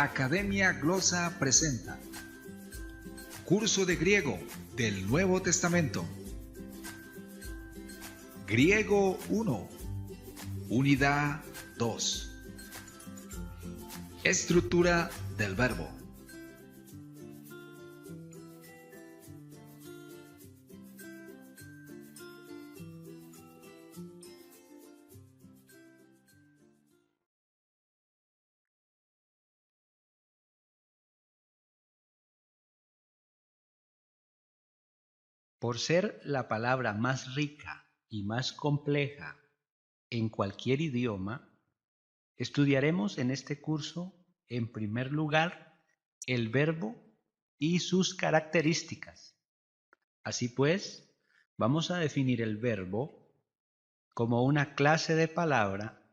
Academia Glosa presenta Curso de Griego del Nuevo Testamento. Griego 1, Unidad 2. Estructura del verbo. Por ser la palabra más rica y más compleja en cualquier idioma, estudiaremos en este curso, en primer lugar, el verbo y sus características. Así pues, vamos a definir el verbo como una clase de palabra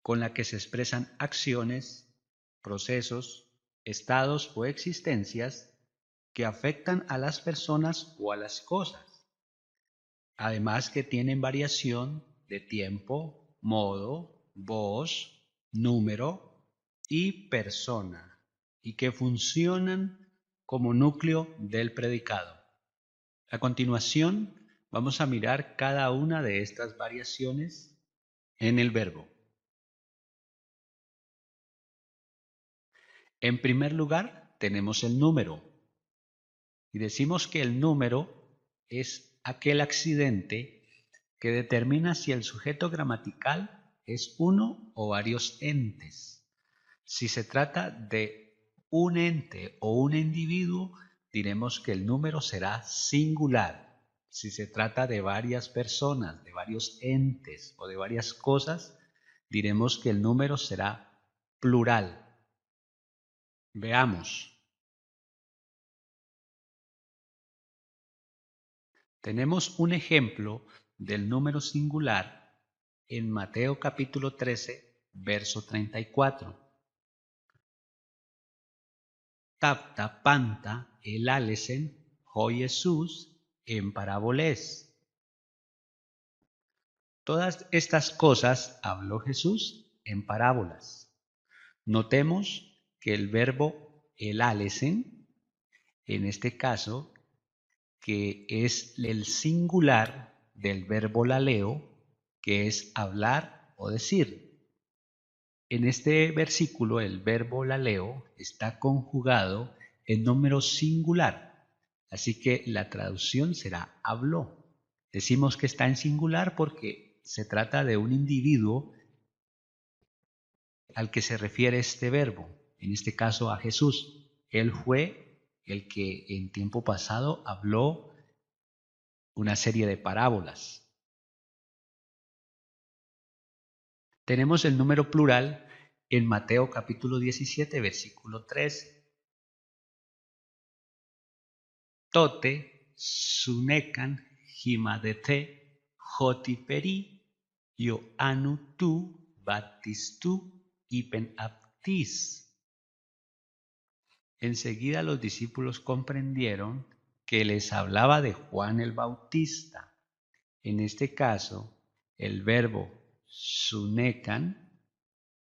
con la que se expresan acciones, procesos, estados o existencias que afectan a las personas o a las cosas. Además que tienen variación de tiempo, modo, voz, número y persona, y que funcionan como núcleo del predicado. A continuación, vamos a mirar cada una de estas variaciones en el verbo. En primer lugar, tenemos el número. Y decimos que el número es aquel accidente que determina si el sujeto gramatical es uno o varios entes. Si se trata de un ente o un individuo, diremos que el número será singular. Si se trata de varias personas, de varios entes o de varias cosas, diremos que el número será plural. Veamos. Tenemos un ejemplo del número singular en Mateo capítulo 13, verso 34. Tapta panta elálesen ho Jesús en paráboles. Todas estas cosas habló Jesús en parábolas. Notemos que el verbo elálesen, en este caso, que es el singular del verbo laleo, que es hablar o decir. En este versículo el verbo laleo está conjugado en número singular, así que la traducción será habló. Decimos que está en singular porque se trata de un individuo al que se refiere este verbo, en este caso a Jesús. Él fue el que en tiempo pasado habló una serie de parábolas. Tenemos el número plural en Mateo capítulo 17, versículo 13. Tote, sunekan, himadete, jotiperi, Ioannu tu, baptistu, ipen aptis. Enseguida los discípulos comprendieron que les hablaba de Juan el Bautista. En este caso, el verbo sunekan,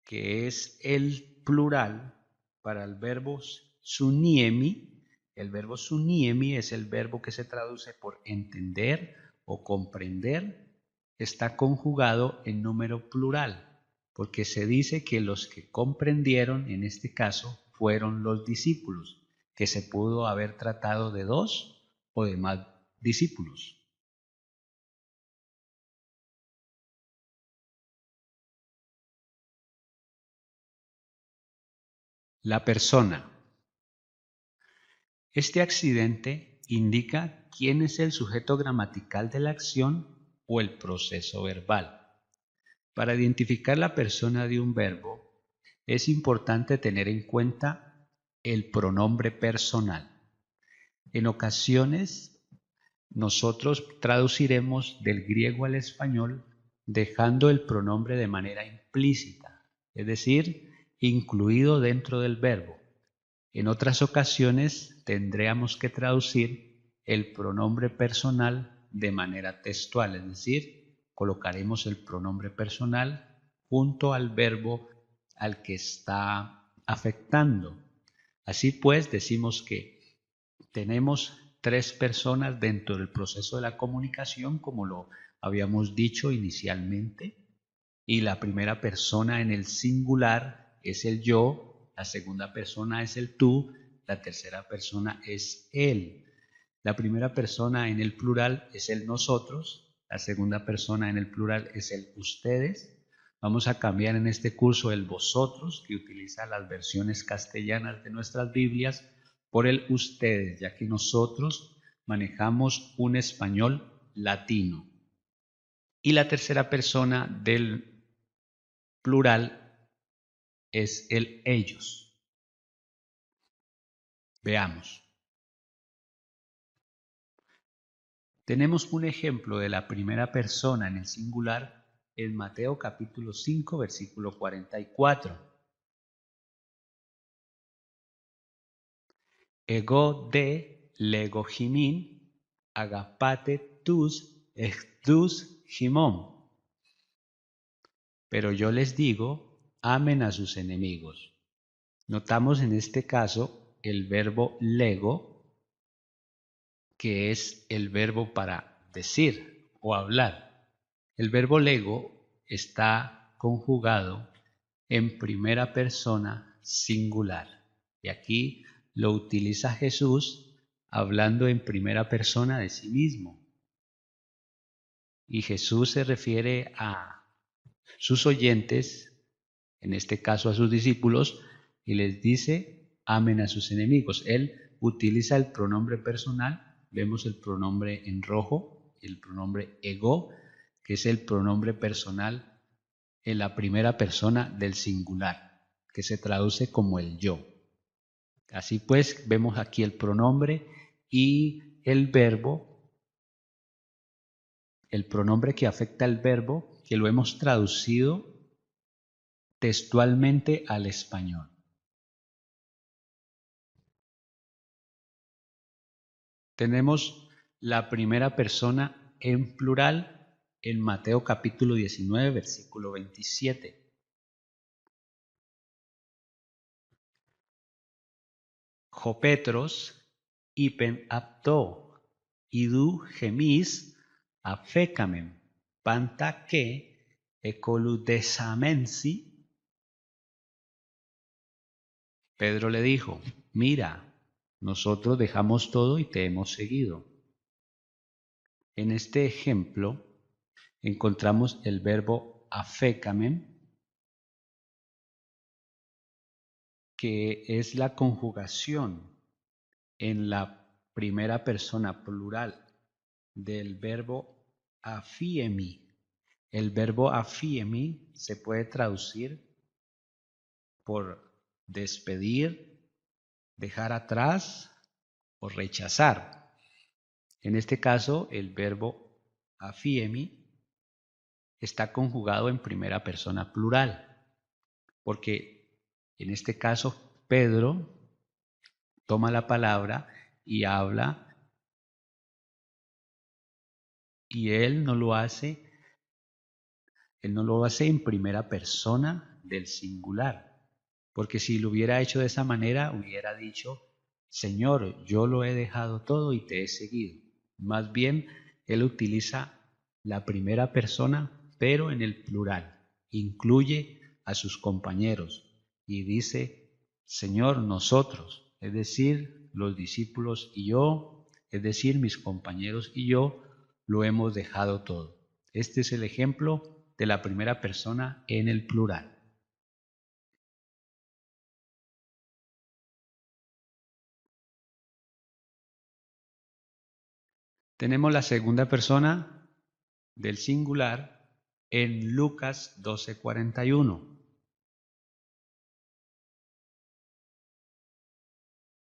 que es el plural para el verbo suniemi. El verbo suniemi es el verbo que se traduce por entender o comprender. Está conjugado en número plural, porque se dice que los que comprendieron, en este caso, fueron los discípulos, que se pudo haber tratado de dos o de más discípulos. La persona. Este accidente indica quién es el sujeto gramatical de la acción o el proceso verbal. Para identificar la persona de un verbo, es importante tener en cuenta el pronombre personal. En ocasiones, nosotros traduciremos del griego al español dejando el pronombre de manera implícita, es decir, incluido dentro del verbo. En otras ocasiones tendríamos que traducir el pronombre personal de manera textual, es decir, colocaremos el pronombre personal junto al verbo al que está afectando. Así pues, decimos que tenemos tres personas dentro del proceso de la comunicación, como lo habíamos dicho inicialmente, y la primera persona en el singular es el yo, la segunda persona es el tú, la tercera persona es él. La primera persona en el plural es el nosotros, la segunda persona en el plural es el ustedes. Vamos a cambiar en este curso el vosotros, que utiliza las versiones castellanas de nuestras Biblias, por el ustedes, ya que nosotros manejamos un español latino. Y la tercera persona del plural es el ellos. Veamos. Tenemos un ejemplo de la primera persona en el singular en Mateo capítulo 5, versículo 44. Ego de legojimin agapate tus ectus jimón. Pero yo les digo, amen a sus enemigos. Notamos en este caso el verbo lego, que es el verbo para decir o hablar. El verbo lego está conjugado en primera persona singular. Y aquí lo utiliza Jesús hablando en primera persona de sí mismo. Y Jesús se refiere a sus oyentes, en este caso a sus discípulos, y les dice, amen a sus enemigos. Él utiliza el pronombre personal, vemos el pronombre en rojo, el pronombre ego, que es el pronombre personal en la primera persona del singular, que se traduce como el yo. Así pues, vemos aquí el pronombre y el pronombre que afecta al verbo, que lo hemos traducido textualmente al español. Tenemos la primera persona en plural en Mateo capítulo 19, versículo 27. Jopetros ipen apto, idu gemis afecamen, panta que ecoludesamensi. Pedro le dijo, mira, nosotros dejamos todo y te hemos seguido. En este ejemplo encontramos el verbo afecamen, que es la conjugación en la primera persona plural del verbo afiemi. El verbo afiemi se puede traducir por despedir, dejar atrás o rechazar. En este caso, el verbo afiemi está conjugado en primera persona plural, porque en este caso Pedro toma la palabra y habla, y él no lo hace en primera persona del singular, porque si lo hubiera hecho de esa manera, hubiera dicho, Señor, yo lo he dejado todo y te he seguido. Más bien, él utiliza la primera persona, pero en el plural. Incluye a sus compañeros y dice, Señor, nosotros, es decir, los discípulos y yo, es decir, mis compañeros y yo, lo hemos dejado todo. Este es el ejemplo de la primera persona en el plural. Tenemos la segunda persona del singular en Lucas 12:41.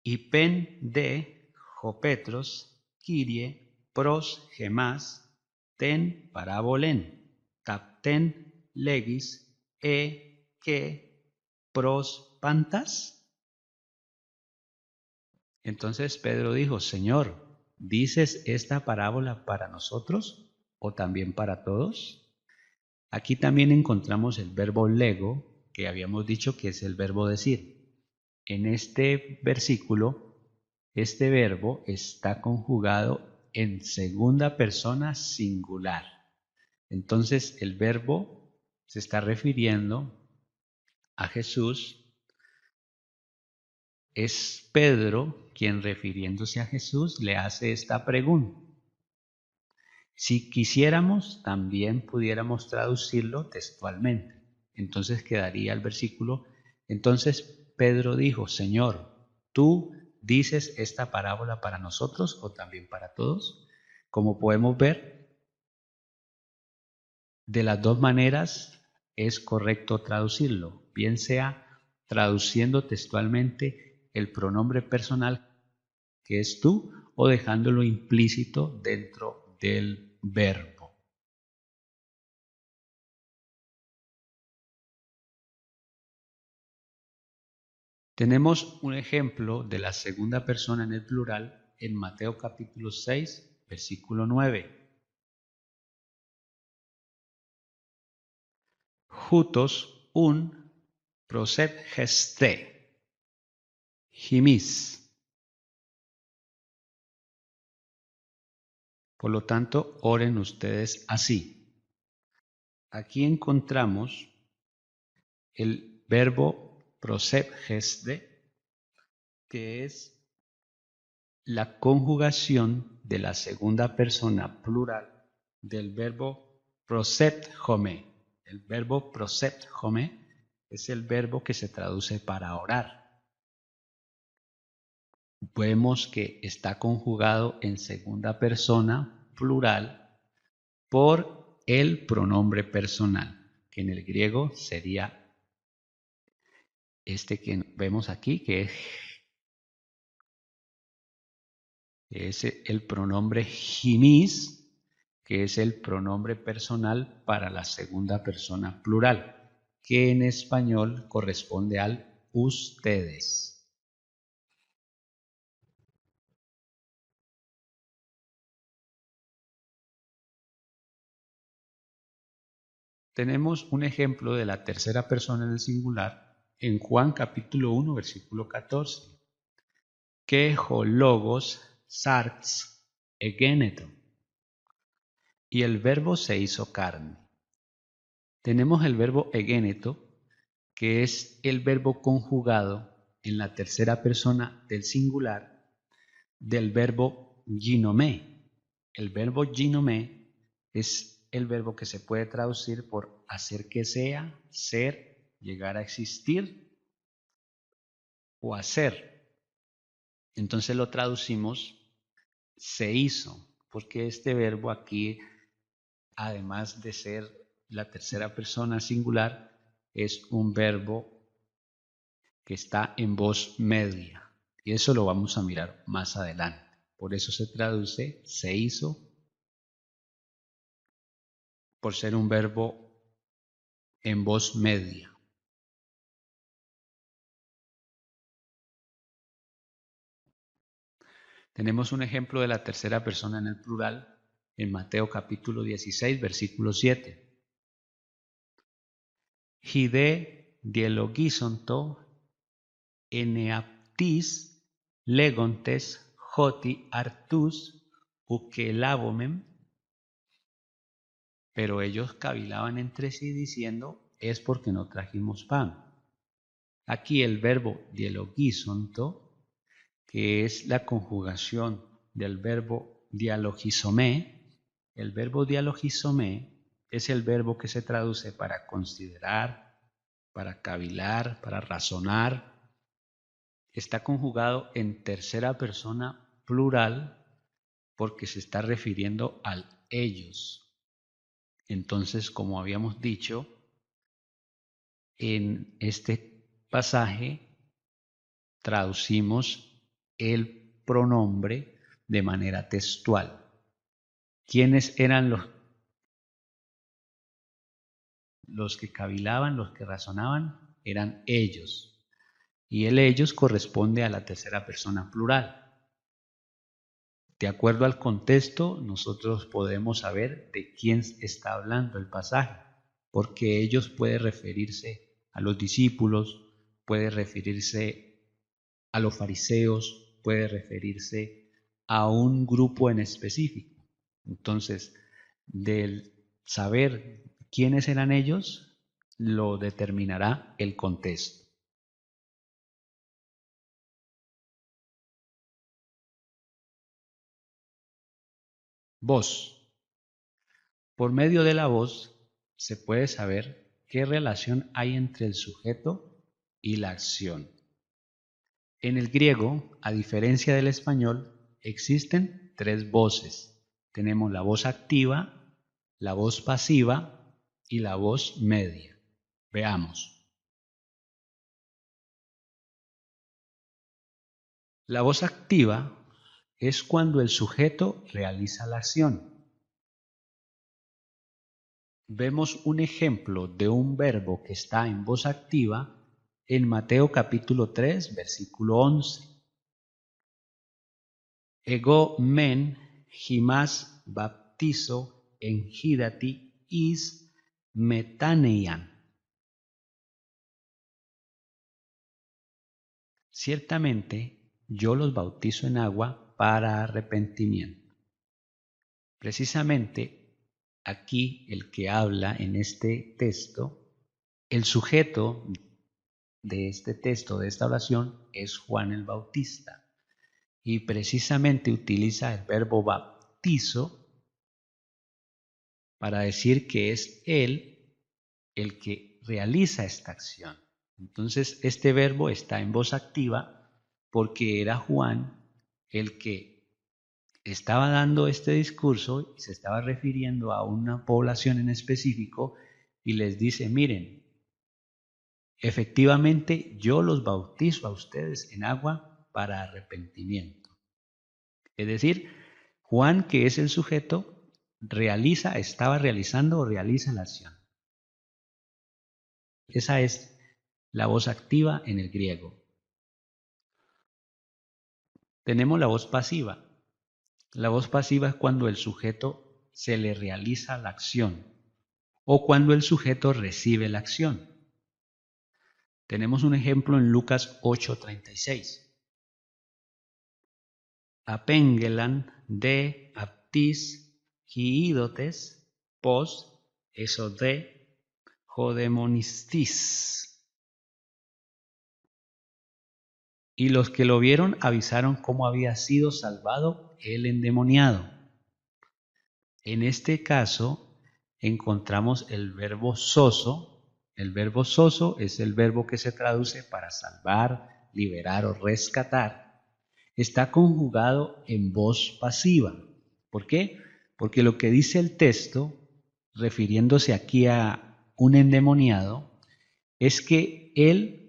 Y pen de Jopetros, Kyrie, pros gemas, ten parabolen, capten legis, que pros pantas. Entonces Pedro dijo, Señor, ¿dices esta parábola para nosotros o también para todos? Aquí también encontramos el verbo lego, que habíamos dicho que es el verbo decir. en este versículo, este verbo está conjugado en segunda persona singular. Entonces el verbo se está refiriendo a Jesús. Es Pedro quien, refiriéndose a Jesús, le hace esta pregunta. Si quisiéramos, también pudiéramos traducirlo textualmente. Entonces quedaría el versículo: entonces Pedro dijo, Señor, ¿tú dices esta parábola para nosotros o también para todos? Como podemos ver, de las dos maneras es correcto traducirlo, bien sea traduciendo textualmente el pronombre personal, que es tú, o dejándolo implícito dentro del verbo. Tenemos un ejemplo de la segunda persona en el plural en Mateo capítulo 6, versículo 9. Jutos un prosepgeste, gimis. Por lo tanto, oren ustedes así. Aquí encontramos el verbo prosepgeste, que es la conjugación de la segunda persona plural del verbo proseptome. El verbo proseptome es el verbo que se traduce para orar. Vemos que está conjugado en segunda persona plural por el pronombre personal, que en el griego sería este que vemos aquí, que es el pronombre gimis, que es el pronombre personal para la segunda persona plural, que en español corresponde al ustedes. Tenemos un ejemplo de la tercera persona en el singular en Juan capítulo 1, versículo 14. Que logos sarx egeneto. Y el verbo se hizo carne. Tenemos el verbo egeneto, que es el verbo conjugado en la tercera persona del singular del verbo ginomé. El verbo ginomé es el verbo que se puede traducir por hacer que sea, ser, llegar a existir o hacer. Entonces lo traducimos se hizo, porque este verbo aquí, además de ser la tercera persona singular, es un verbo que está en voz media. Y eso lo vamos a mirar más adelante. Por eso se traduce se hizo, por ser un verbo en voz media. Tenemos un ejemplo de la tercera persona en el plural en Mateo capítulo 16, versículo 7. Hide dialogisonto eneaptis legontes hoti artus ukelabomem. Pero ellos cavilaban entre sí diciendo, es porque no trajimos pan. Aquí el verbo dialogisonto, que es la conjugación del verbo dialogizomé. El verbo dialogizomé es el verbo que se traduce para considerar, para cavilar, para razonar. Está conjugado en tercera persona plural porque se está refiriendo al ellos. Entonces, como habíamos dicho, en este pasaje traducimos el pronombre de manera textual. ¿Quiénes eran los que cavilaban, los que razonaban? Eran ellos. Y el ellos corresponde a la tercera persona plural. De acuerdo al contexto, nosotros podemos saber de quién está hablando el pasaje, porque ellos puede referirse a los discípulos, puede referirse a los fariseos, puede referirse a un grupo en específico. Entonces, del saber quiénes eran ellos, lo determinará el contexto. Voz. Por medio de la voz se puede saber qué relación hay entre el sujeto y la acción. En el griego, a diferencia del español, existen 3 voces. Tenemos la voz activa, la voz pasiva y la voz media. Veamos. La voz activa es cuando el sujeto realiza la acción. Vemos un ejemplo de un verbo que está en voz activa en Mateo capítulo 3, versículo 11. Ego men himas baptizo en hidati is metaneian. Ciertamente yo los bautizo en agua para arrepentimiento. Precisamente aquí el que habla en este texto, el sujeto de este texto, de esta oración, es Juan el Bautista. Y precisamente utiliza el verbo bautizo para decir que es él el que realiza esta acción. Entonces, este verbo está en voz activa porque era Juan el que estaba dando este discurso y se estaba refiriendo a una población en específico y les dice, miren, efectivamente yo los bautizo a ustedes en agua para arrepentimiento. Es decir, Juan, que es el sujeto, estaba realizando o realiza la acción. Esa es la voz activa en el griego. Tenemos la voz pasiva. La voz pasiva es cuando el sujeto se le realiza la acción o cuando el sujeto recibe la acción. Tenemos un ejemplo en Lucas 8:36. Apengelan de aptis hiidotes pos eso de jodemonistis. Y los que lo vieron avisaron cómo había sido salvado el endemoniado. En este caso encontramos el verbo soso. El verbo soso es el verbo que se traduce para salvar, liberar o rescatar. Está conjugado en voz pasiva. ¿Por qué? Porque lo que dice el texto, refiriéndose aquí a un endemoniado, es que él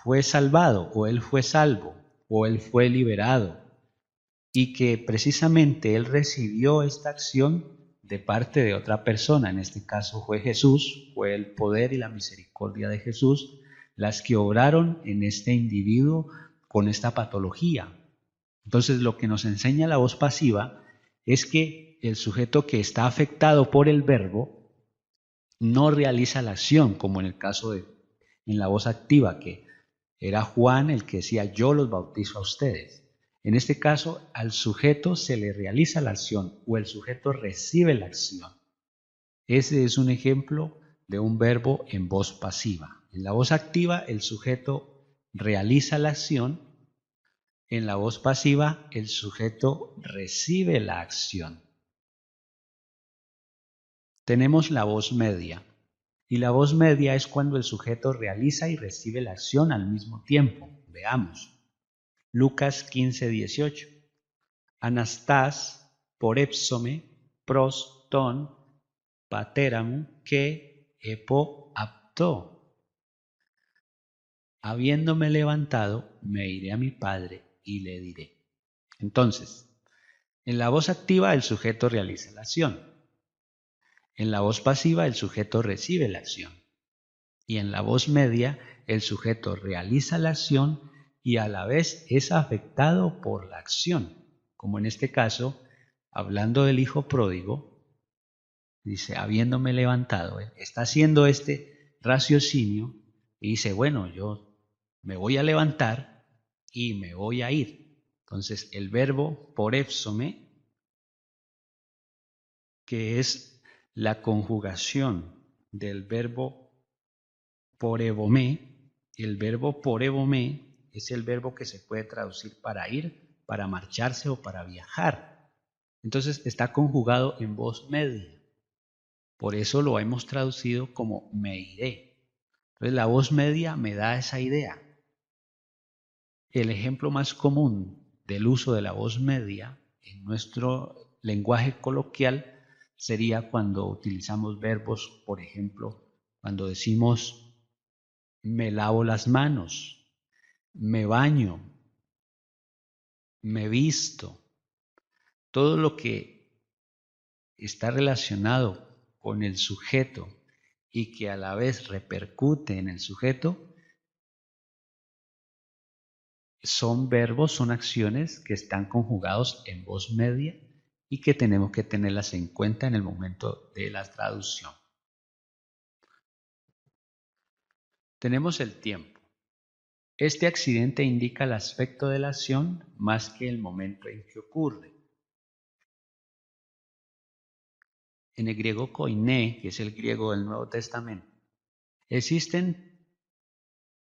fue salvado o él fue salvo o él fue liberado y que precisamente él recibió esta acción de parte de otra persona. En este caso fue Jesús, fue el poder y la misericordia de Jesús las que obraron en este individuo con esta patología. Entonces lo que nos enseña la voz pasiva es que el sujeto que está afectado por el verbo no realiza la acción, como en el caso en la voz activa, que era Juan el que decía yo los bautizo a ustedes. En este caso al sujeto se le realiza la acción o el sujeto recibe la acción. Ese es un ejemplo de un verbo en voz pasiva. En la voz activa el sujeto realiza la acción. En la voz pasiva, el sujeto recibe la acción. Tenemos la voz media. Y la voz media es cuando el sujeto realiza y recibe la acción al mismo tiempo. Veamos. Lucas 15:18. Anastás porepsome pros ton pateramu que epo apto. Habiéndome levantado, me iré a mi padre y le diré. Entonces, en la voz activa el sujeto realiza la acción. En la voz pasiva el sujeto recibe la acción. Y en la voz media el sujeto realiza la acción y a la vez es afectado por la acción. Como en este caso, hablando del hijo pródigo, dice, habiéndome levantado, está haciendo este raciocinio y dice, bueno, yo me voy a levantar y me voy a ir. Entonces el verbo porépsome, que es la conjugación del verbo porébome, el verbo porébome es el verbo que se puede traducir para ir, para marcharse o para viajar. Entonces está conjugado en voz media. Por eso lo hemos traducido como me iré. Entonces la voz media me da esa idea. El ejemplo más común del uso de la voz media en nuestro lenguaje coloquial sería cuando utilizamos verbos, por ejemplo, cuando decimos me lavo las manos, me baño, me visto. Todo lo que está relacionado con el sujeto y que a la vez repercute en el sujeto, son verbos, son acciones que están conjugados en voz media y que tenemos que tenerlas en cuenta en el momento de la traducción. Tenemos el tiempo. Este accidente indica el aspecto de la acción más que el momento en que ocurre. En el griego koiné, que es el griego del Nuevo Testamento, existen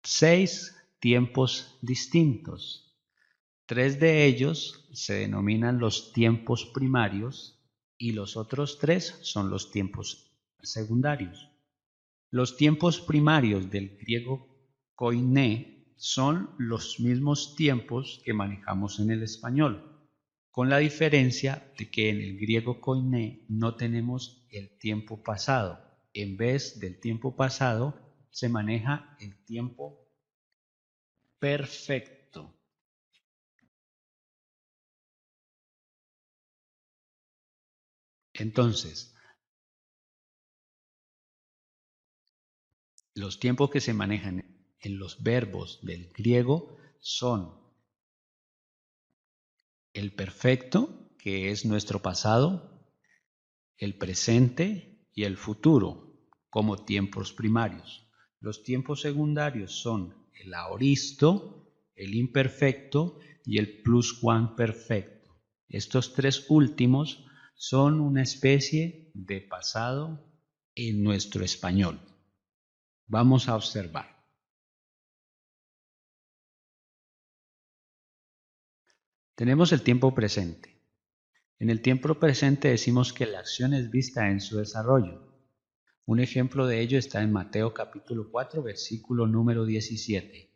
6 tiempos distintos. 3 de ellos se denominan los tiempos primarios y los otros 3 son los tiempos secundarios. Los tiempos primarios del griego koiné son los mismos tiempos que manejamos en el español, con la diferencia de que en el griego koiné no tenemos el tiempo pasado. En vez del tiempo pasado se maneja el tiempo perfecto. Entonces, los tiempos que se manejan en los verbos del griego son el perfecto, que es nuestro pasado, el presente y el futuro como tiempos primarios. Los tiempos secundarios son el aoristo, el imperfecto y el pluscuamperfecto. Estos 3 últimos son una especie de pasado en nuestro español. Vamos a observar. Tenemos el tiempo presente. En el tiempo presente decimos que la acción es vista en su desarrollo. Un ejemplo de ello está en Mateo capítulo 4, versículo número 17.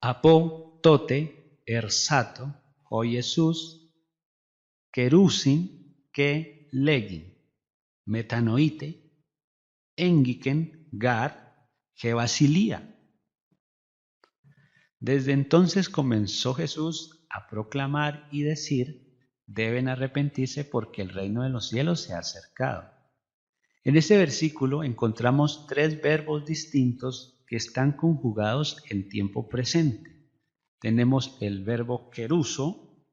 Apo tote ersato o Jesús kerusin que legin metanoite engiken gar gebasilia. Desde entonces comenzó Jesús a proclamar y decir: deben arrepentirse porque el reino de los cielos se ha acercado. En este versículo encontramos 3 verbos distintos que están conjugados en tiempo presente. Tenemos el verbo keruso,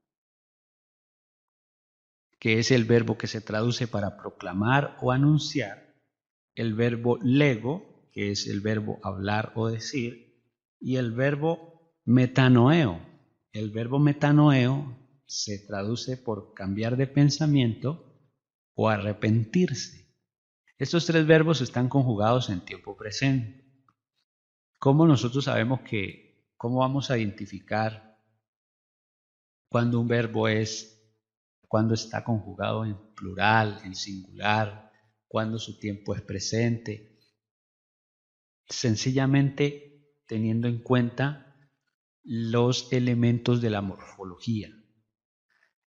que es el verbo que se traduce para proclamar o anunciar, el verbo lego, que es el verbo hablar o decir, y el verbo metanoeo. El verbo metanoeo se traduce por cambiar de pensamiento o arrepentirse. Estos 3 verbos están conjugados en tiempo presente. ¿Cómo nosotros sabemos cómo vamos a identificar cuando un verbo cuando está conjugado en plural, en singular, cuando su tiempo es presente? Sencillamente teniendo en cuenta los elementos de la morfología.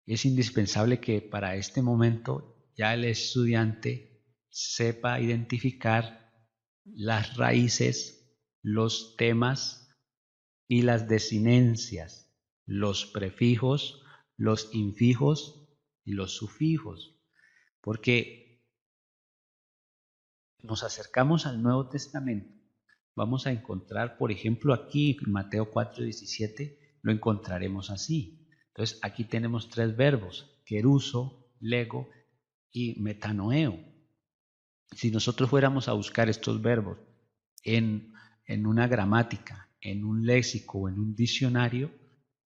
Es indispensable que para este momento ya el estudiante sepa identificar las raíces, los temas y las desinencias, los prefijos, los infijos y los sufijos, porque nos acercamos al Nuevo Testamento. Vamos a encontrar, por ejemplo, aquí en Mateo 4:17, lo encontraremos así. Entonces, aquí tenemos 3 verbos: keruso, lego y metanoeo. Si nosotros fuéramos a buscar estos verbos en en una gramática, en un léxico o en un diccionario,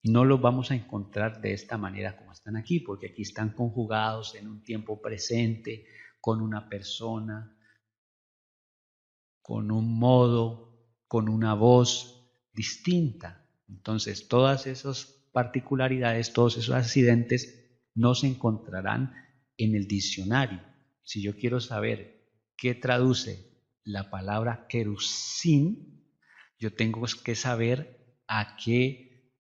no los vamos a encontrar de esta manera como están aquí, porque aquí están conjugados en un tiempo presente, con una persona, con un modo, con una voz distinta. Entonces, todas esas particularidades, todos esos accidentes no se encontrarán en el diccionario. Si yo quiero saber qué traduce la palabra querusín, yo tengo que saber a qué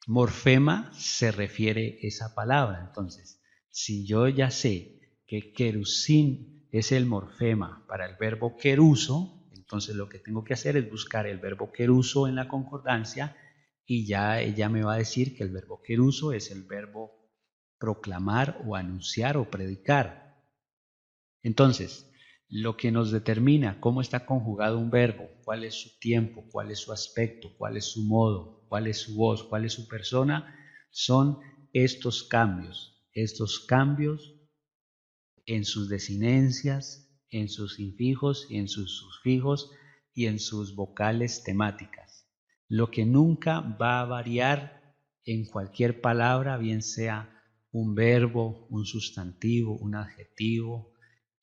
morfema se refiere esa palabra. Entonces, si yo ya sé que querusín es el morfema para el verbo queruso, entonces lo que tengo que hacer es buscar el verbo queruso en la concordancia y ya ella me va a decir que el verbo queruso es el verbo proclamar o anunciar o predicar. Entonces, lo que nos determina cómo está conjugado un verbo, cuál es su tiempo, cuál es su aspecto, cuál es su modo, cuál es su voz, cuál es su persona, son estos cambios en sus desinencias, en sus infijos y en sus sufijos y en sus vocales temáticas. Lo que nunca va a variar en cualquier palabra, bien sea un verbo, un sustantivo, un adjetivo,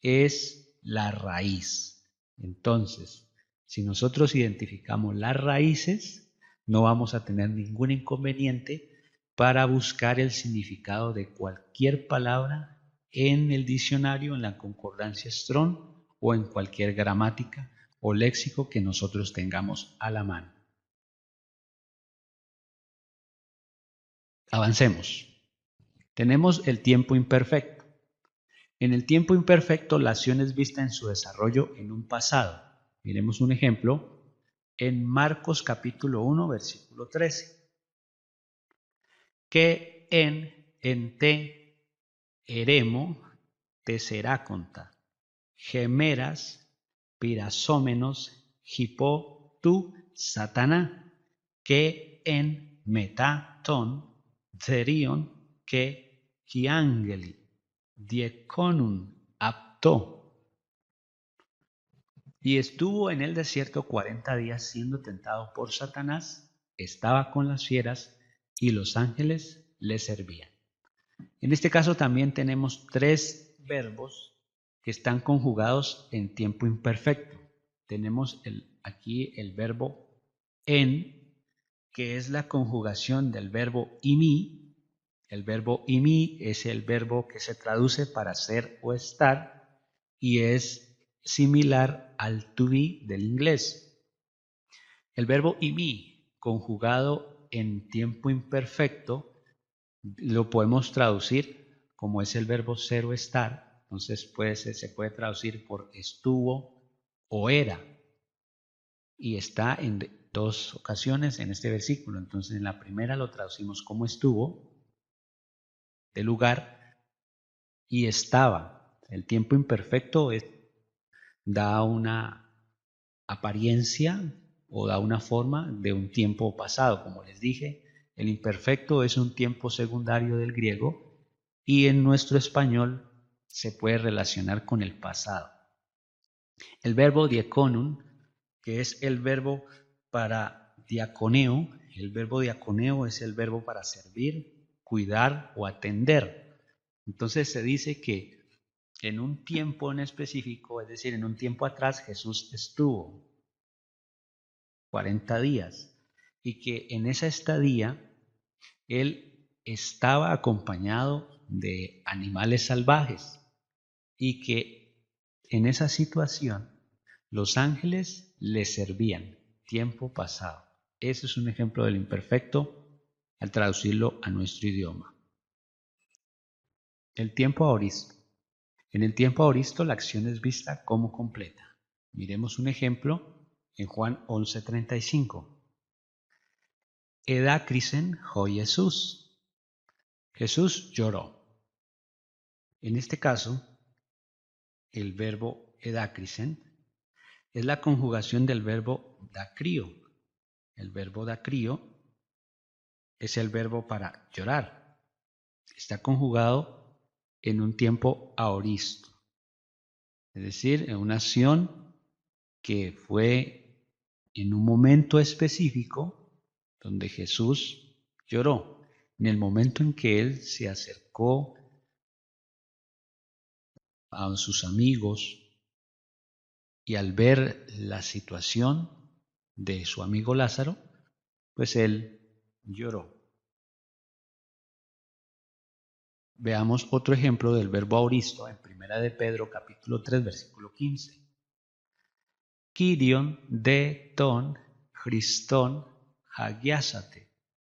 es la raíz. Entonces, si nosotros identificamos las raíces, no vamos a tener ningún inconveniente para buscar el significado de cualquier palabra en el diccionario, en la concordancia Strong o en cualquier gramática o léxico que nosotros tengamos a la mano. Avancemos. Tenemos el tiempo imperfecto. En el tiempo imperfecto, la acción es vista en su desarrollo en un pasado. Miremos un ejemplo en Marcos capítulo 1, versículo 13. Que en te eremo teseraconta, gemeras, pirasómenos, hipo tu satana, que en metaton, therion, que hiangeli, dieconum apto. Y estuvo en el desierto 40 días siendo tentado por Satanás, estaba con las fieras y los ángeles le servían. En este caso también tenemos tres verbos que están conjugados en tiempo imperfecto. Tenemos aquí el verbo en, que es la conjugación del verbo imi. El verbo imi es el verbo que se traduce para ser o estar y es similar al to be del inglés. El verbo imi, conjugado en tiempo imperfecto, lo podemos traducir como es el verbo ser o estar. Entonces se puede traducir por estuvo o era. Y está en dos ocasiones en este versículo. Entonces en la primera lo traducimos como estuvo, de lugar, y estaba. El tiempo imperfecto da una apariencia o da una forma de un tiempo pasado. Como les dije, el imperfecto es un tiempo secundario del griego y en nuestro español se puede relacionar con el pasado. El verbo diaconum, que es el verbo para diaconeo, el verbo diaconeo es el verbo para servir, cuidar o atender. Entonces se dice que en un tiempo en específico, es decir, en un tiempo atrás, Jesús estuvo 40 días y que en esa estadía él estaba acompañado de animales salvajes y que en esa situación los ángeles le servían, tiempo pasado. Ese es un ejemplo del imperfecto al traducirlo a nuestro idioma. El tiempo aoristo. En el tiempo aoristo la acción es vista como completa. Miremos un ejemplo en Juan 11:35. Edacrisen ho Jesús. Jesús lloró. En este caso, el verbo edacrisen es la conjugación del verbo dacrío. El verbo dacrío es el verbo para llorar. Está conjugado en un tiempo aoristo, es decir, en una acción que fue en un momento específico donde Jesús lloró, en el momento en que Él se acercó a sus amigos y al ver la situación de su amigo Lázaro, pues Él lloró. Veamos otro ejemplo del verbo auristo en 1 de Pedro capítulo 3 versículo 15. Kyrion de ton Christon hagiásate,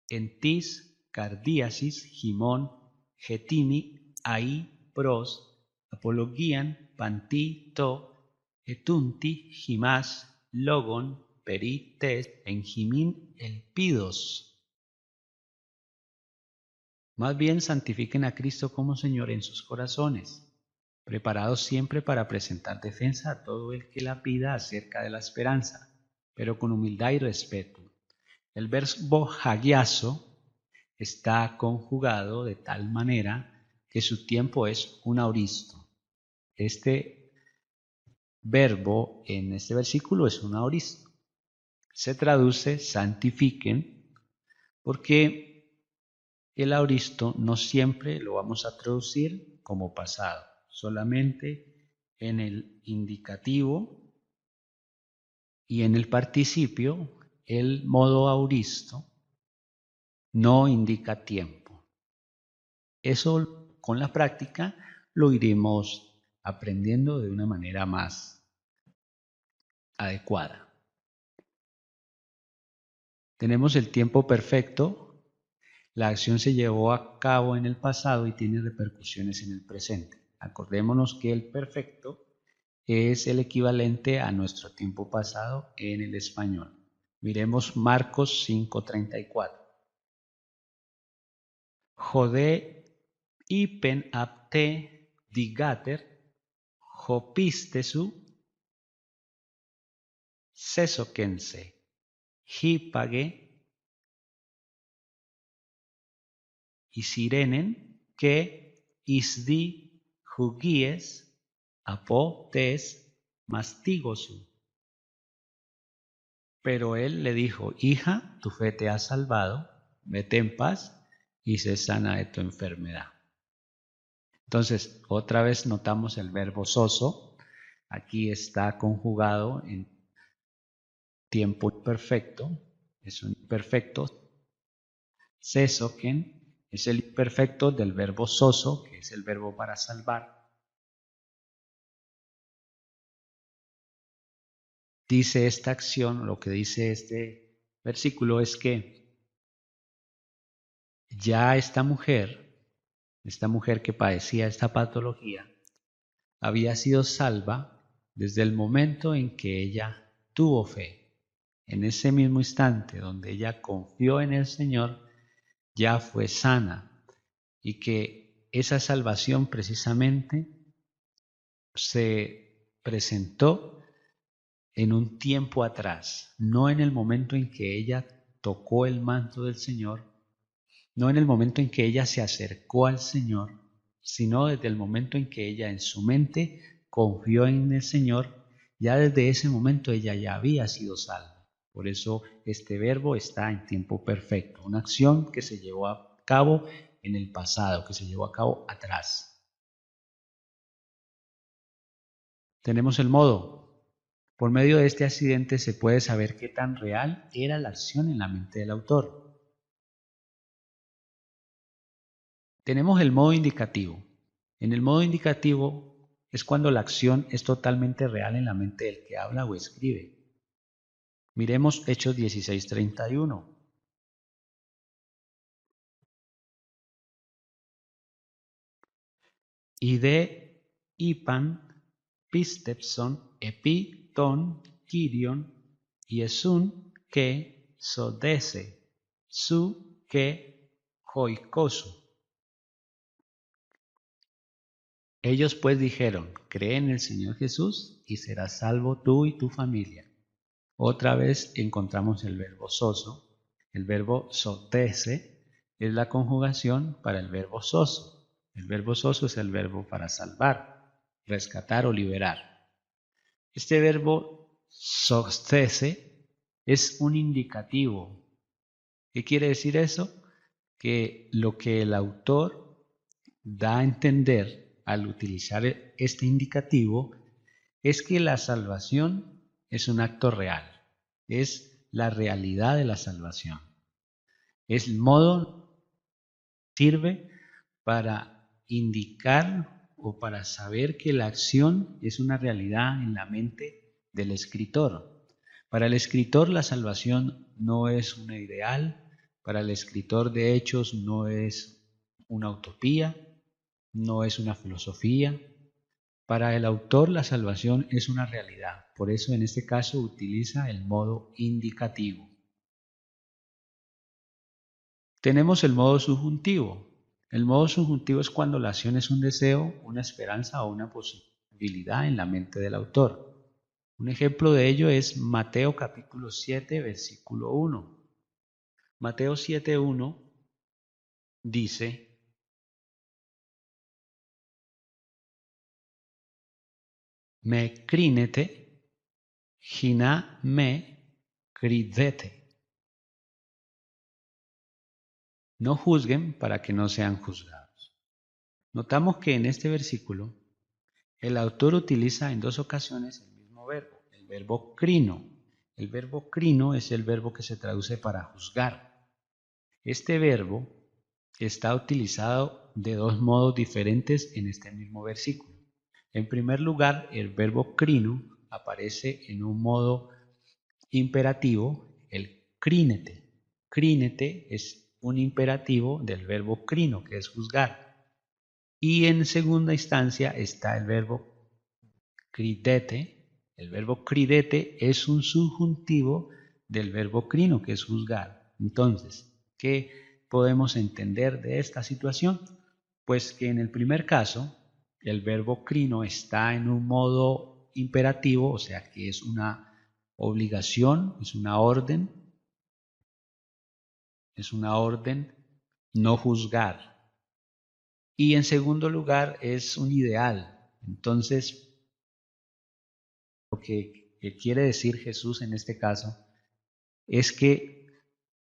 entis cardiasis himon getimi ai pros apologian panti to etunti himas logon peri tes en himin elpidos. Más bien santifiquen a Cristo como Señor en sus corazones, preparados siempre para presentar defensa a todo el que la pida acerca de la esperanza, pero con humildad y respeto. El verbo hagiazo está conjugado de tal manera que su tiempo es un auristo. Este verbo en este versículo es un auristo. Se traduce santifiquen porque el auristo no siempre lo vamos a traducir como pasado, solamente en el indicativo y en el participio el modo auristo no indica tiempo. Eso con la práctica lo iremos aprendiendo de una manera más adecuada. Tenemos el tiempo perfecto. La acción se llevó a cabo en el pasado y tiene repercusiones en el presente. Acordémonos que el perfecto es el equivalente a nuestro tiempo pasado en el español. Miremos Marcos 5:34. Jodé ipen apte digater jopistesu sesoquense hipage y sirenen que isdi jugies apo tes mastigosu. Pero él le dijo: hija, tu fe te ha salvado, vete en paz y sé sana de tu enfermedad. Entonces, otra vez notamos el verbo soso. Aquí está conjugado en tiempo imperfecto, es un imperfecto. Sesoken es el imperfecto del verbo soso, que es el verbo para salvar. Dice esta acción, lo que dice este versículo es que ya esta mujer que padecía esta patología, había sido salva desde el momento en que ella tuvo fe. En ese mismo instante donde ella confió en el Señor, ya fue sana, y que esa salvación precisamente se presentó en un tiempo atrás, no en el momento en que ella tocó el manto del Señor, no en el momento en que ella se acercó al Señor, sino desde el momento en que ella en su mente confió en el Señor. Ya desde ese momento ella ya había sido salva. Por eso este verbo está en tiempo perfecto, una acción que se llevó a cabo en el pasado, que se llevó a cabo atrás. Tenemos el modo. Por medio de este accidente se puede saber qué tan real era la acción en la mente del autor. Tenemos el modo indicativo. En el modo indicativo es cuando la acción es totalmente real en la mente del que habla o escribe. Miremos Hechos 16:31. Ide ipan pistepson epi ton kyrion iesun que sodese su que joicosu. Ellos pues dijeron: cree en el Señor Jesús y serás salvo tú y tu familia. Otra vez encontramos el verbo soso. El verbo sotese es la conjugación para el verbo soso. El verbo soso es el verbo para salvar, rescatar o liberar. Este verbo sotese es un indicativo. ¿Qué quiere decir eso? Que lo que el autor da a entender al utilizar este indicativo es que la salvación es un acto real, es la realidad de la salvación. Es el modo, sirve para indicar o para saber que la acción es una realidad en la mente del escritor. Para el escritor la salvación no es un ideal, para el escritor de Hechos no es una utopía, no es una filosofía. Para el autor la salvación es una realidad, por eso en este caso utiliza el modo indicativo. Tenemos el modo subjuntivo. El modo subjuntivo es cuando la acción es un deseo, una esperanza o una posibilidad en la mente del autor. Un ejemplo de ello es Mateo capítulo 7, versículo 1. Mateo 7:1 dice: me crínete, gina me cridete. No juzguen para que no sean juzgados. Notamos que en este versículo el autor utiliza en dos ocasiones el mismo verbo, el verbo crino. El verbo crino es el verbo que se traduce para juzgar. Este verbo está utilizado de dos modos diferentes en este mismo versículo. En primer lugar, el verbo crino aparece en un modo imperativo, el crínete. Crínete es un imperativo del verbo crino, que es juzgar. Y en segunda instancia está el verbo cridete. El verbo cridete es un subjuntivo del verbo crino, que es juzgar. Entonces, ¿qué podemos entender de esta situación? Pues que en el primer caso, el verbo crino está en un modo imperativo, o sea que es una obligación, es una orden no juzgar. Y en segundo lugar es un ideal. Entonces, lo que quiere decir Jesús en este caso es que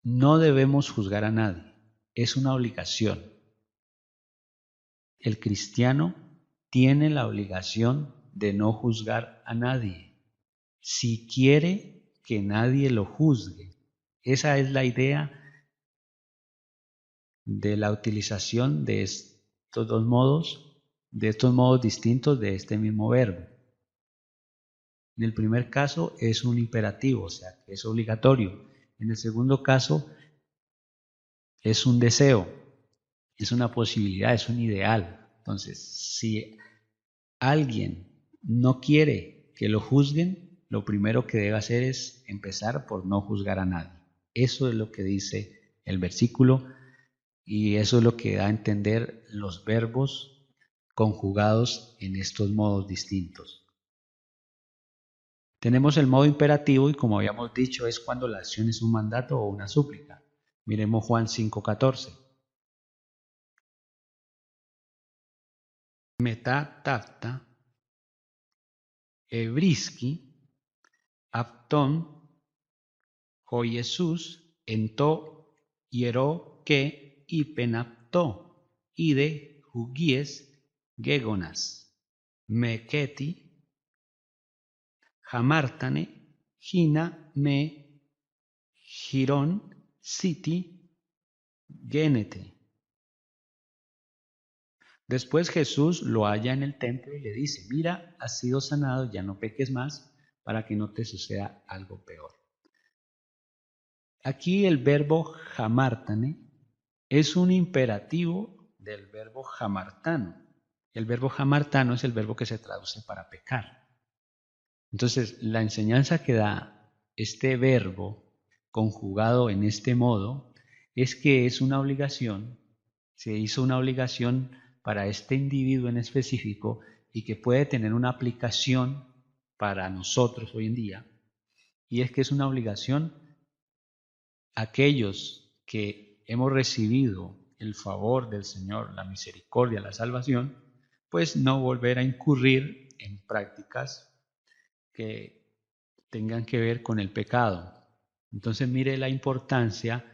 no debemos juzgar a nadie, es una obligación. El cristiano tiene la obligación de no juzgar a nadie, si quiere que nadie lo juzgue. Esa es la idea de la utilización de estos dos modos, de estos modos distintos de este mismo verbo. En el primer caso es un imperativo, o sea, que es obligatorio. En el segundo caso es un deseo, es una posibilidad, es un ideal. Entonces, si alguien no quiere que lo juzguen, lo primero que debe hacer es empezar por no juzgar a nadie. Eso es lo que dice el versículo y eso es lo que da a entender los verbos conjugados en estos modos distintos. Tenemos el modo imperativo y como habíamos dicho es cuando la acción es un mandato o una súplica. Miremos Juan 5:14. Metá tafta, ebriski, aptón, jo Jesús, ento, hiero, que, hipenaptó, ide, jugies, gegonas, meketi, jamártane, gina, me, girón, siti, génete. Después Jesús lo halla en el templo y le dice: mira, has sido sanado, ya no peques más para que no te suceda algo peor. Aquí el verbo jamártane es un imperativo del verbo jamartano. El verbo jamartano es el verbo que se traduce para pecar. Entonces, la enseñanza que da este verbo conjugado en este modo es que es una obligación, se hizo una obligación para este individuo en específico y que puede tener una aplicación para nosotros hoy en día, y es que es una obligación aquellos que hemos recibido el favor del Señor, la misericordia, la salvación, pues no volver a incurrir en prácticas que tengan que ver con el pecado. Entonces mire la importancia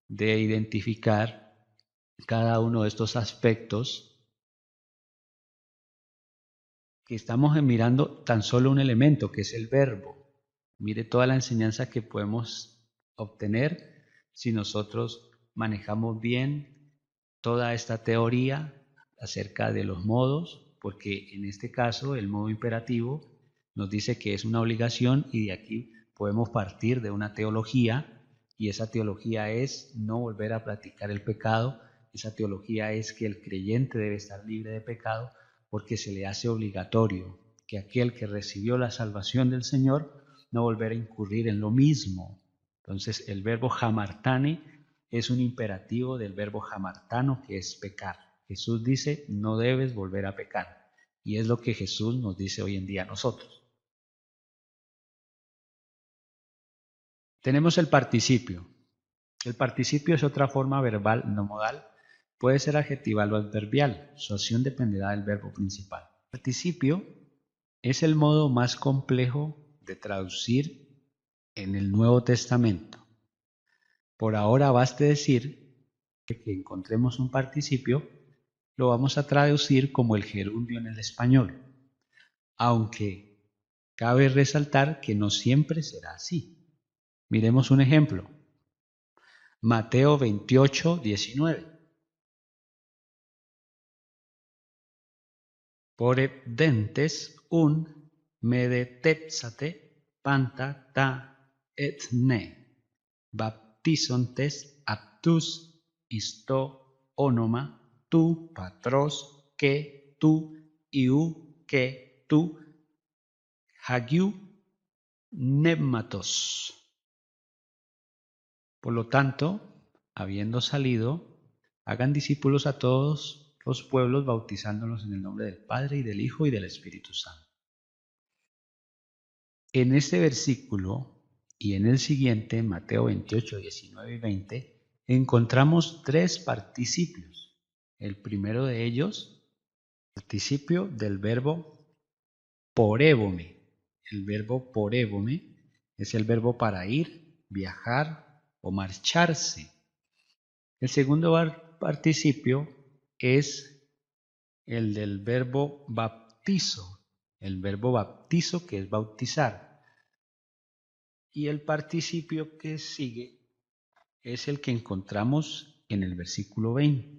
de identificar cada uno de estos aspectos que estamos mirando tan solo un elemento que es el verbo. Mire toda la enseñanza que podemos obtener si nosotros manejamos bien toda esta teoría acerca de los modos, porque en este caso el modo imperativo nos dice que es una obligación y de aquí podemos partir de una teología y esa teología es no volver a practicar el pecado, esa teología es que el creyente debe estar libre de pecado porque se le hace obligatorio que aquel que recibió la salvación del Señor no volver a incurrir en lo mismo. Entonces el verbo hamartane es un imperativo del verbo hamartano, que es pecar. Jesús dice, no debes volver a pecar. Y es lo que Jesús nos dice hoy en día a nosotros. Tenemos el participio. El participio es otra forma verbal no modal. Puede ser adjetival o adverbial. Su acción dependerá del verbo principal. El participio es el modo más complejo de traducir en el Nuevo Testamento. Por ahora baste decir que encontremos un participio, lo vamos a traducir como el gerundio en el español, aunque cabe resaltar que no siempre será así. Miremos un ejemplo. Mateo 28, 19. Por dentes un medetetsate panta ta etne baptisontes aptus isto onoma tu patros que tu iu que tu hagiu nemmatos. Por lo tanto, habiendo salido, hagan discípulos a todos los pueblos, bautizándolos en el nombre del Padre y del Hijo y del Espíritu Santo. En este versículo y en el siguiente, Mateo 28, 19 y 20, encontramos tres participios. El primero de ellos, participio del verbo porébome. El verbo porébome es el verbo para ir, viajar o marcharse. El segundo participio es el del verbo baptizo, el verbo baptizo que es bautizar. Y el participio que sigue es el que encontramos en el versículo 20.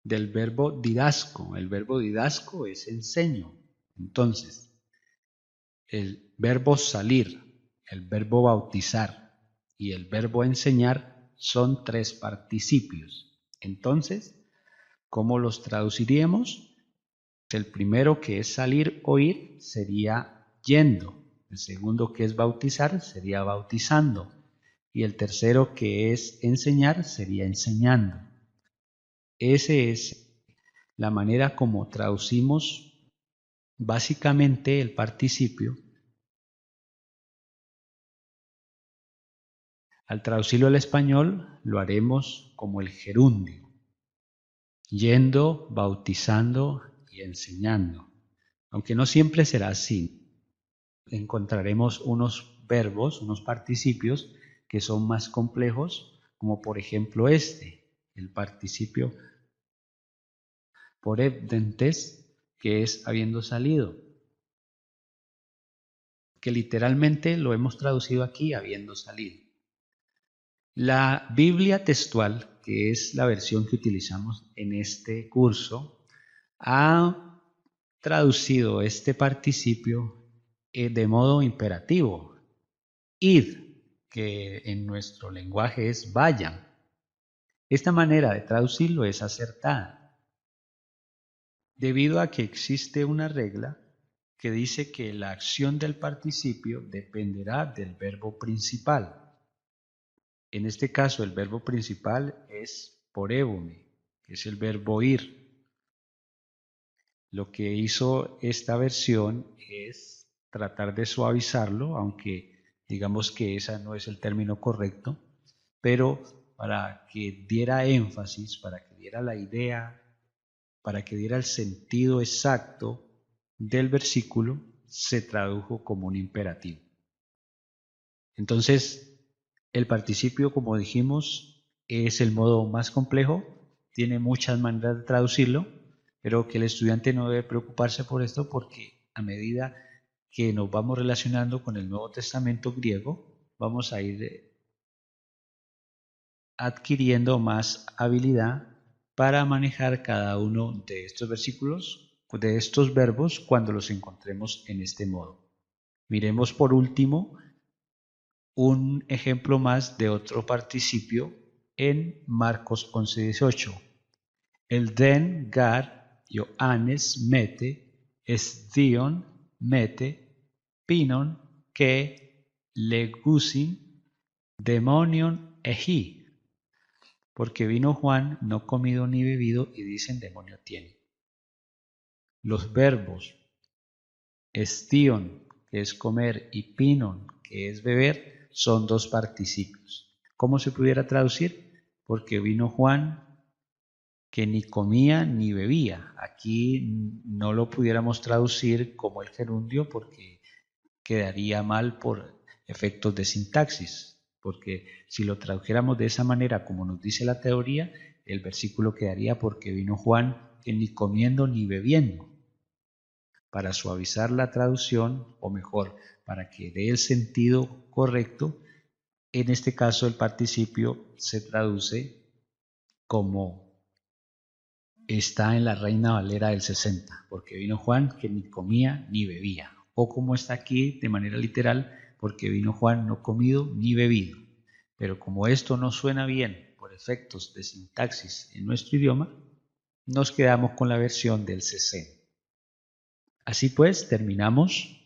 Del verbo didasco. El verbo didasco es enseño. Entonces, el verbo salir, el verbo bautizar y el verbo enseñar son tres participios. Entonces, ¿cómo los traduciríamos? El primero, que es salir o ir, sería yendo. El segundo, que es bautizar, sería bautizando. Y el tercero, que es enseñar, sería enseñando. Esa es la manera como traducimos básicamente el participio. Al traducirlo al español, lo haremos como el gerundio, yendo, bautizando y enseñando. Aunque no siempre será así. Encontraremos unos verbos, unos participios que son más complejos, como por ejemplo el participio por ebdentes, que es habiendo salido, que literalmente lo hemos traducido aquí habiendo salido. La Biblia textual, que es la versión que utilizamos en este curso, ha traducido este participio de modo imperativo. Id, que en nuestro lenguaje es vayan. Esta manera de traducirlo es acertada, debido a que existe una regla que dice que la acción del participio dependerá del verbo principal. En este caso, el verbo principal es porébome, que es el verbo ir. Lo que hizo esta versión es tratar de suavizarlo, aunque digamos que ese no es el término correcto, pero para que diera énfasis, para que diera la idea, para que diera el sentido exacto del versículo, se tradujo como un imperativo. Entonces, el participio, como dijimos, es el modo más complejo, tiene muchas maneras de traducirlo, pero que el estudiante no debe preocuparse por esto porque a medida que nos vamos relacionando con el Nuevo Testamento griego, vamos a ir adquiriendo más habilidad para manejar cada uno de estos versículos, de estos verbos, cuando los encontremos en este modo. Miremos por último un ejemplo más de otro participio en Marcos 11:18. El den gar Ioannes mete, esdion mete, pinon que legusin, demonion eji. Porque vino Juan, no comido ni bebido, y dicen demonio tiene. Los verbos estion, que es comer, y pinon, que es beber, son dos participios. ¿Cómo se pudiera traducir? Porque vino Juan, que ni comía ni bebía. Aquí no lo pudiéramos traducir como el gerundio porque quedaría mal por efectos de sintaxis. Porque si lo tradujéramos de esa manera como nos dice la teoría, el versículo quedaría porque vino Juan que ni comiendo ni bebiendo. Para suavizar la traducción, o mejor, para que dé el sentido correcto, en este caso el participio se traduce como está en la Reina Valera del 60, porque vino Juan que ni comía ni bebía, o como está aquí de manera literal, porque vino Juan no comido ni bebido. Pero como esto no suena bien por efectos de sintaxis en nuestro idioma, nos quedamos con la versión del 60. Así pues, terminamos